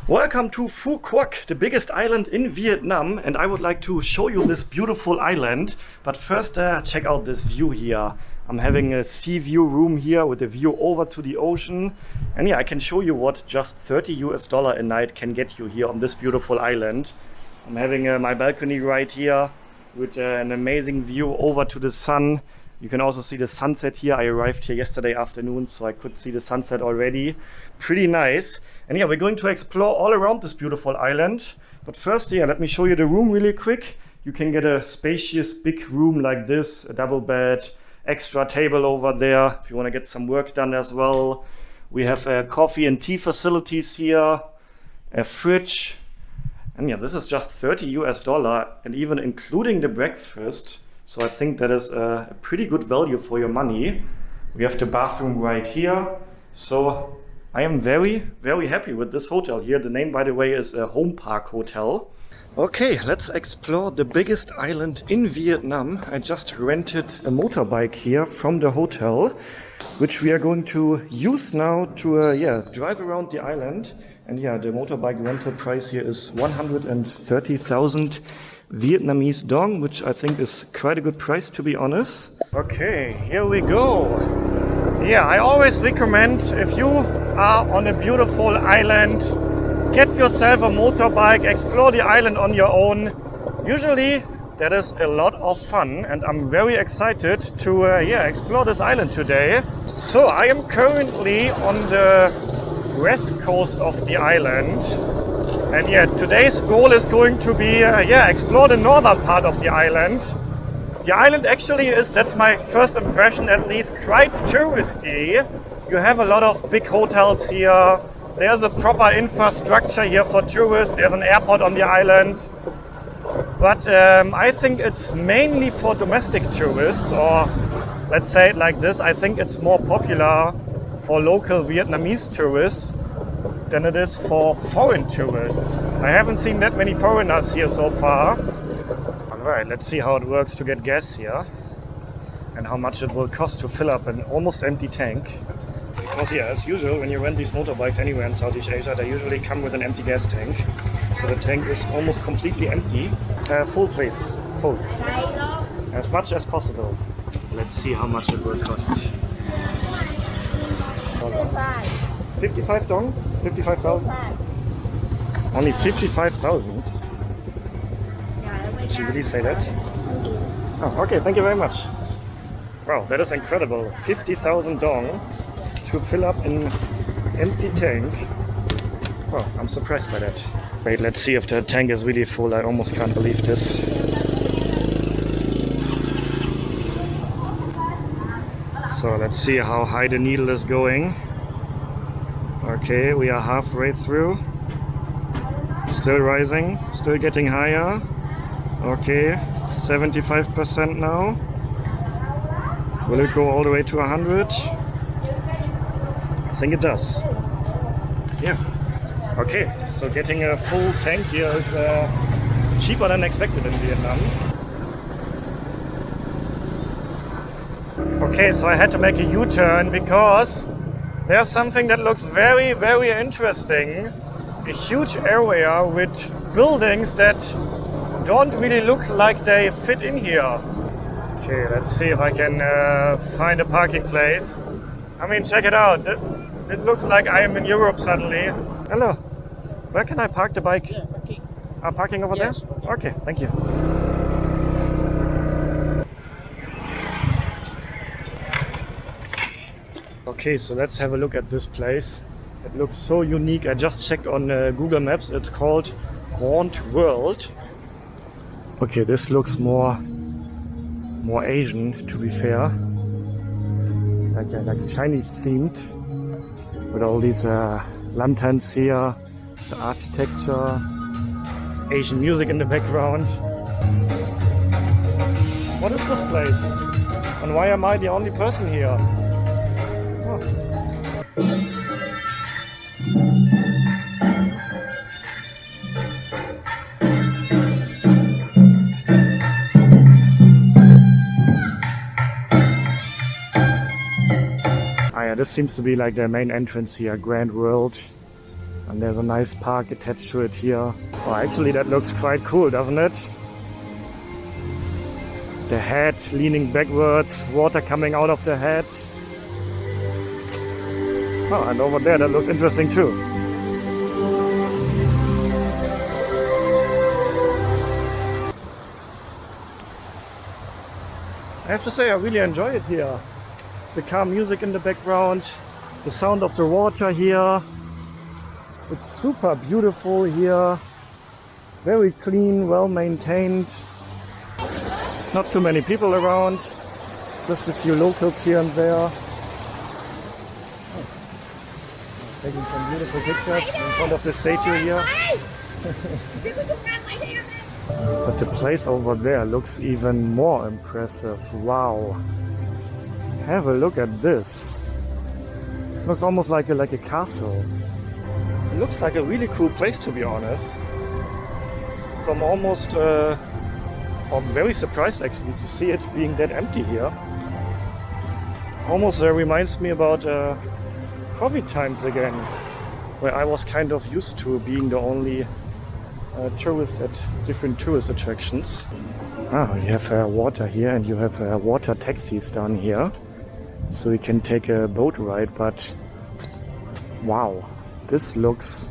Welcome to Phu Quoc, the biggest island in Vietnam, and I would like to show you this beautiful island. But first, check out this view here. I'm having a sea view room here with a view over to the ocean. And yeah, I can show you what just $30 a night can get you here on this beautiful island. I'm having my balcony right here with an amazing view over to the sun. You can also see the sunset here. I arrived here yesterday afternoon, so I could see the sunset already. Pretty nice. And yeah, we're going to explore all around this beautiful island. But first, yeah, let me show you the room really quick. You can get a spacious big room like this, a double bed, extra table over there if you want to get some work done as well. We have coffee and tea facilities here, a fridge. And yeah, this is just $30 and even including the breakfast. So I think that is a pretty good value for your money. We have the bathroom right here. So I am very, very happy with this hotel here. The name, by the way, is a Home Park Hotel. Okay, let's explore the biggest island in Vietnam. I just rented a motorbike here from the hotel, which we are going to use now to drive around the island. And yeah, the motorbike rental price here is 130,000 Vietnamese dong, which I think is quite a good price, to be honest. Okay, here we go. Yeah, I always recommend, if you are on a beautiful island, get yourself a motorbike, explore the island on your own. Usually that is a lot of fun, and I'm very excited to explore this island today. So I am currently on the west coast of the island. And yeah, today's goal is going to be explore the northern part of the island. The island actually is, that's my first impression at least, quite touristy. You have a lot of big hotels here. There's a proper infrastructure here for tourists. There's an airport on the island. But I think it's mainly for domestic tourists, or let's say it like this, I think it's more popular for local Vietnamese tourists than it is for foreign tourists. I haven't seen that many foreigners here so far. Alright, let's see how it works to get gas here and how much it will cost to fill up an almost empty tank. Because yeah, as usual, when you rent these motorbikes anywhere in Southeast Asia, they usually come with an empty gas tank. So the tank is almost completely empty. Full please, full. As much as possible. Let's see how much it will cost. 55 dong? 55,000? Only 55,000? Did you really say that? Oh, okay, thank you very much. Wow, that is incredible. 50,000 dong to fill up an empty tank. Wow, I'm surprised by that. Wait, let's see if the tank is really full. I almost can't believe this. So let's see how high the needle is going. Okay, we are halfway through. Still rising, still getting higher. Okay, 75% now. Will it go all the way to 100? I think it does. Yeah. Okay, so getting a full tank here is cheaper than expected in Vietnam. Okay, so I had to make a U-turn because there's something that looks very, very interesting. A huge area with buildings that don't really look like they fit in here. Okay, let's see if I can find a parking place. I mean, check it out. It looks like I am in Europe suddenly. Hello. Where can I park the bike? Yeah, parking. Parking over Yes. there? Okay, thank you. Okay, so let's have a look at this place. It looks so unique. I just checked on Google Maps. It's called Grand World. Okay, this looks more Asian, to be fair. Like Chinese themed, with all these lanterns here, the architecture, Asian music in the background. What is this place? And why am I the only person here? Oh. This seems to be like their main entrance here, Grand World. And there's a nice park attached to it here. Oh, actually that looks quite cool, doesn't it? The head leaning backwards, water coming out of the head. Oh, and over there that looks interesting too. I have to say I really enjoy it here. The calm music in the background, the sound of the water here. It's super beautiful here. Very clean, well maintained. Not too many people around. Just a few locals here and there. Oh. Taking some beautiful pictures in front of the statue here. But the place over there looks even more impressive. Wow. Have a look at this. Looks almost like a castle. It looks like a really cool place, to be honest. So I'm almost I'm very surprised actually to see it being that empty here. Almost reminds me about COVID times again, where I was kind of used to being the only tourist at different tourist attractions. Ah, you have water here, and you have water taxis down here, so you can take a boat ride. But wow, this looks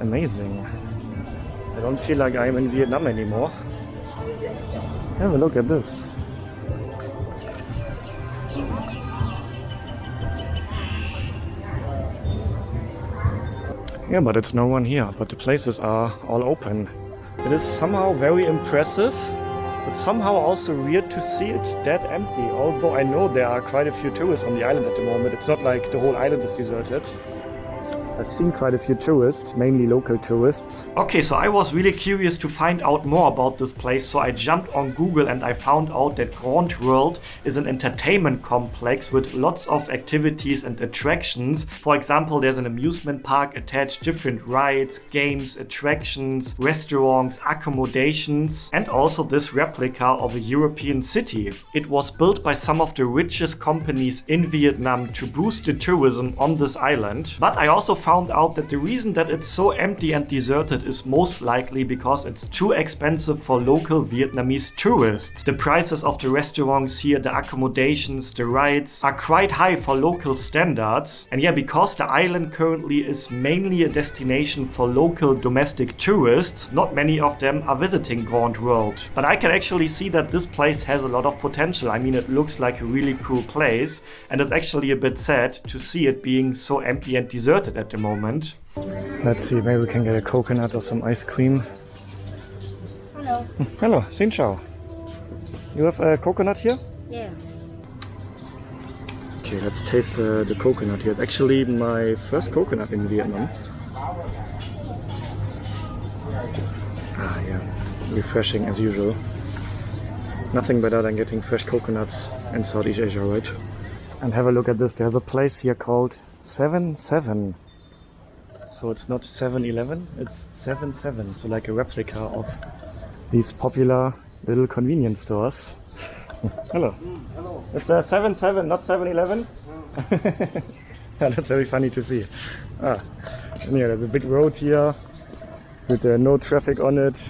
amazing. I don't feel like I'm in Vietnam anymore. Have a look at this. Yeah, but it's no one here, but the places are all open. It is somehow very impressive, but somehow also weird to see it that empty. Although I know there are quite a few tourists on the island at the moment. It's not like the whole island is deserted. I've seen quite a few tourists, mainly local tourists. Okay, so I was really curious to find out more about this place, so I jumped on Google and I found out that Grand World is an entertainment complex with lots of activities and attractions. For example, there's an amusement park attached, different rides, games, attractions, restaurants, accommodations, and also this replica of a European city. It was built by some of the richest companies in Vietnam to boost the tourism on this island. But I also found out that the reason that it's so empty and deserted is most likely because it's too expensive for local Vietnamese tourists. The prices of the restaurants here, the accommodations, the rides are quite high for local standards. And yeah, because the island currently is mainly a destination for local domestic tourists, not many of them are visiting Grand World. But I can actually see that this place has a lot of potential. I mean, it looks like a really cool place, and it's actually a bit sad to see it being so empty and deserted at the moment. Let's see, maybe we can get a coconut or some ice cream. Hello. Hello, xin chào. You have a coconut here? Yeah. Okay, let's taste the coconut here. It's actually my first coconut in Vietnam. Ah, yeah, refreshing as usual. Nothing better than getting fresh coconuts in Southeast Asia, right? And have a look at this. There's a place here called 7-7. So it's not 7-Eleven, it's 7-7. So like a replica of these popular little convenience stores. Hello. Hello. It's 7-7, not 7-Eleven? Yeah, that's very funny to see. Ah, and yeah, there's a big road here with no traffic on it.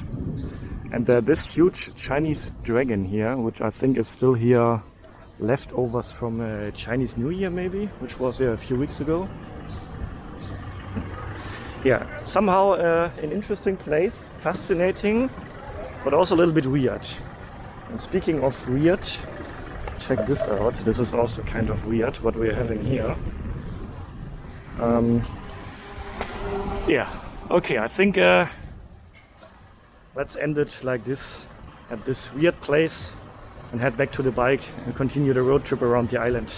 And this huge Chinese dragon here, which I think is still here, leftovers from Chinese New Year maybe, which was a few weeks ago. Yeah, somehow an interesting place, fascinating, but also a little bit weird. And speaking of weird, check this out. This is also kind of weird what we're having here. Yeah, okay, I think let's end it like this, at this weird place, and head back to the bike and continue the road trip around the island.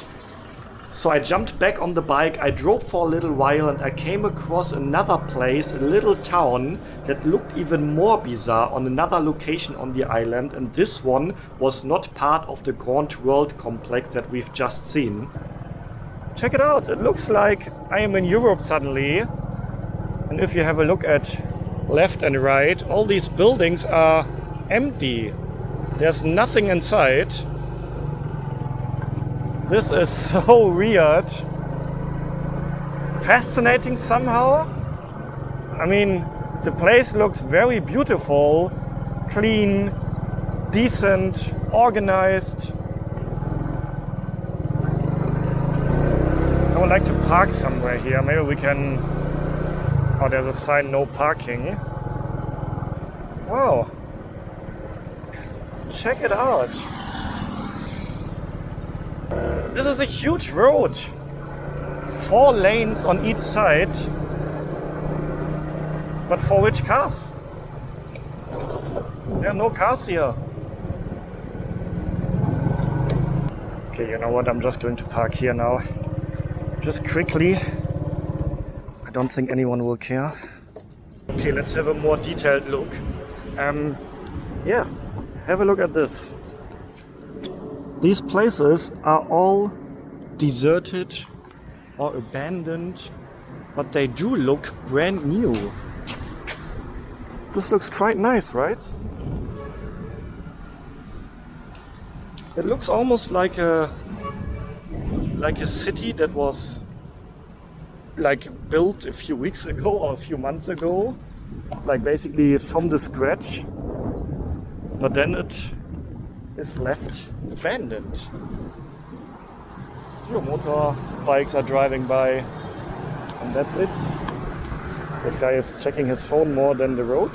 So I jumped back on the bike, I drove for a little while, and I came across another place, a little town that looked even more bizarre on another location on the island, and this one was not part of the Grand World complex that we've just seen. Check it out, it looks like I am in Europe suddenly. And if you have a look at left and right, all these buildings are empty. There's nothing inside. This is so weird. Fascinating somehow, I mean, the place looks very beautiful, clean, decent, organized. I would like to park somewhere here. Maybe we can... Oh, there's a sign, no parking. Wow. Check it out. This is a huge road. 4 lanes on each side. But for which cars? There are no cars here. Okay, you know what? I'm just going to park here now. Just quickly. I don't think anyone will care. Okay, let's have a more detailed look. Yeah, have a look at this. These places are all deserted or abandoned, but they do look brand new. This looks quite nice, right? It looks almost like a city that was like built a few weeks ago or a few months ago, like basically from the scratch, but then it is left abandoned. Your motorbikes are driving by, and that's it. This guy is checking his phone more than the road.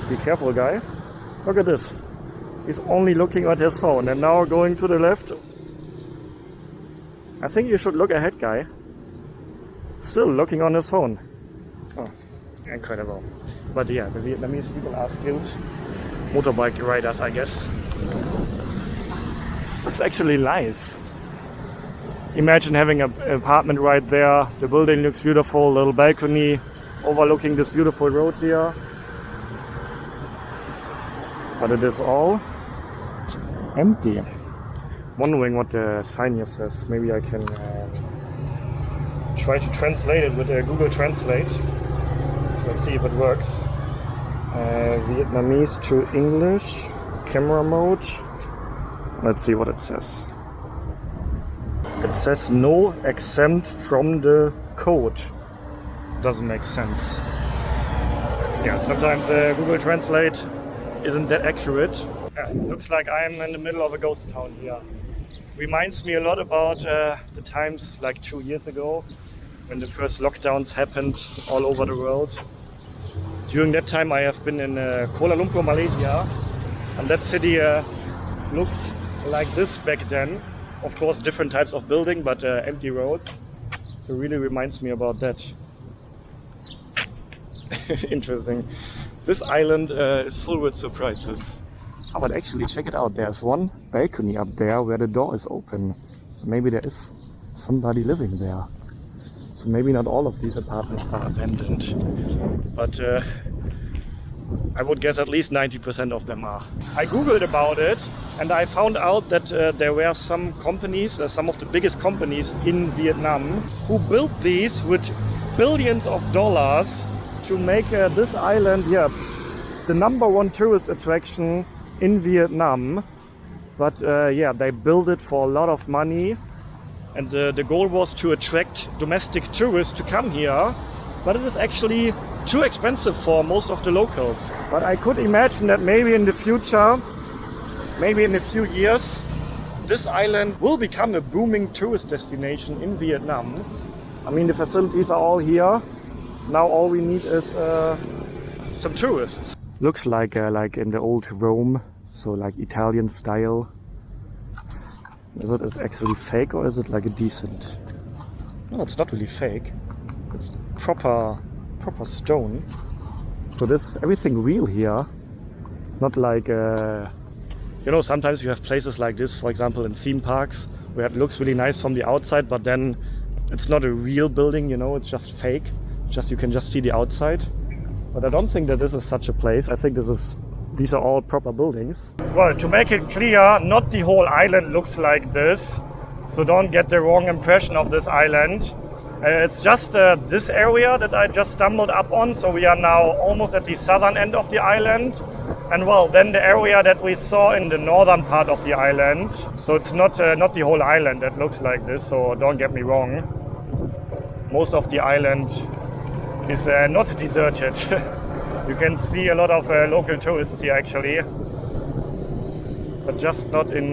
Be careful, guy. Look at this. He's only looking at his phone, and now going to the left. I think you should look ahead, guy. Still looking on his phone. Oh, incredible. But yeah, the Vietnamese people are skilled motorbike riders, I guess. It's actually nice. Imagine having an apartment right there. The building looks beautiful, little balcony overlooking this beautiful road here. But it is all empty. Wondering what the sign here says. Maybe I can try to translate it with Google Translate. Let's see if it works. Vietnamese to English, camera mode. Let's see what it says. It says no exempt from the code. Doesn't make sense. Yeah, sometimes Google Translate isn't that accurate. Looks like I'm in the middle of a ghost town here. Reminds me a lot about the times like 2 years ago when the first lockdowns happened all over the world. During that time I have been in Kuala Lumpur, Malaysia, and that city looked like this back then. Of course, different types of building, but empty roads. So really reminds me about that. Interesting. This island is full with surprises. Oh, but actually, check it out. There's one balcony up there where the door is open. So maybe there is somebody living there. So maybe not all of these apartments are abandoned. But I would guess at least 90% of them are. I googled about it and I found out that there were some companies, some of the biggest companies in Vietnam, who built these with billions of dollars to make this island, yeah, the #1 tourist attraction in Vietnam. But yeah, they built it for a lot of money, and the goal was to attract domestic tourists to come here. But it is actually too expensive for most of the locals. But I could imagine that maybe in the future, maybe in a few years, this island will become a booming tourist destination in Vietnam. I mean, the facilities are all here. Now all we need is some tourists. Looks like in the old Rome, so like Italian style. Is it actually fake or is it like a decent? No, it's not really fake. It's proper stone. So this everything real here. Not like you know, sometimes you have places like this, for example in theme parks, where it looks really nice from the outside, but then it's not a real building, you know, it's just fake. You can just see the outside. But I don't think that this is such a place. I think these are all proper buildings. Well, to make it clear, not the whole island looks like this. So don't get the wrong impression of this island. It's just this area that I just stumbled up on. So we are now almost at the southern end of the island. And well, then the area that we saw in the northern part of the island. So it's not the whole island that looks like this. So don't get me wrong. Most of the island is not deserted. You can see a lot of local tourists here actually, but just not in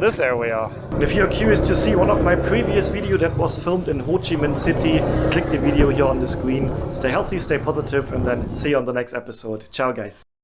this area. And if you're curious to see one of my previous videos that was filmed in Ho Chi Minh City, click the video here on the screen. Stay healthy, stay positive, and then see you on the next episode. Ciao guys.